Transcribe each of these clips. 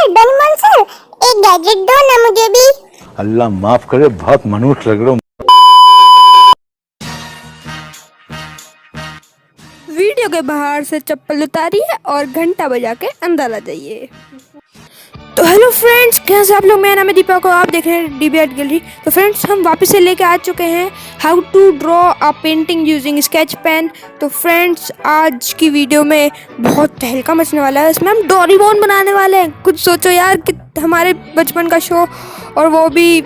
Doraemon sir, एक gadget दो ना मुझे भी। अल्लाह माफ करे, बहुत मनुष्य लग रहे हो। वीडियो के बाहर से चप्पल उतारिए और घंटा बजा के अंदर आ जाइए। तो हेलो फ्रेंड्स, कैसे आप लोग? मेरा नाम है दीपक और आप देख रहे हैं डीबीएट गैलरी। तो फ्रेंड्स, हम वापस से लेके आ चुके हैं how to draw a painting using sketch pen. तो फ्रेंड्स, आज की वीडियो में बहुत तहलका मचने वाला है। इसमें हम डोरेमोन बनाने वाले हैं। कुछ सोचो यार कि हमारे बचपन का शो, और वो भी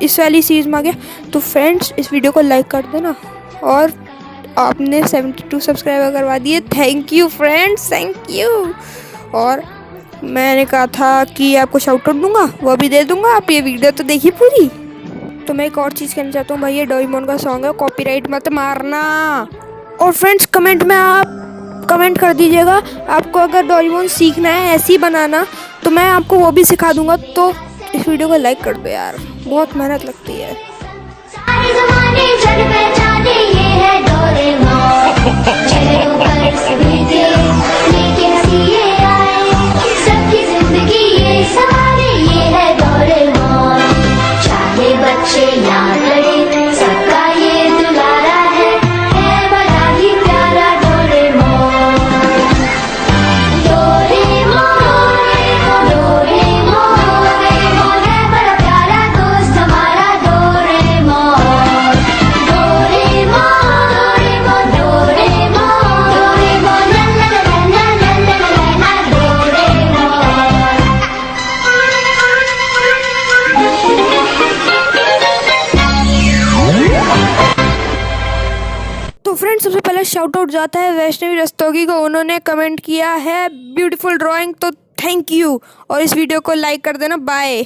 इस वाली सीरीज में आ गया। तो फ्रेंड्स, इस वीडियो को लाइक कर देना, और आपने 72 सब्सक्राइबर करवा दिए। Thank you friends, thank you. और मैंने कहा था कि आपको शाउट आउट दूंगा, वो भी दे दूंगा। आप ये वीडियो तो देखिए पूरी। तो मैं एक और चीज़ कहना चाहता हूँ भाई, ये डोरेमोन का सॉन्ग है, कॉपीराइट मत मारना। और फ्रेंड्स, कमेंट में आप कमेंट कर दीजिएगा, आपको अगर डोरेमोन सीखना है ऐसे ही बनाना तो मैं आपको वो भी सिखा दूंगा। तो इस वीडियो को लाइक कर दो यार, बहुत मेहनत लगती है। सारे ज़माने जग पहचाने ये है डोरेमोन। चले ऊपर सभी के लेके हंसी ये आए, सबकी जिंदगी ये सवारे ये है डोरेमोन। चाहे बच्चे या बड़े, सबका ये दुलारा है बड़ा ही प्यारा डोरेमोन। डोरेमोन, डोरेमोन, डोरेमोन है बड़ा प्यारा दोस्त हमारा Doraemon. Doraemon, Doraemon, Doraemon, Doraemon, ला ला ला ला ला ला ला ला डोरेमोन। तो फ्रेंड्स, सबसे पहले शाउट आउट जाता है वैष्णवी रस्तोगी को। उन्होंने कमेंट किया है ब्यूटीफुल ड्राइंग, तो थैंक यू। और इस वीडियो को लाइक कर देना। बाय।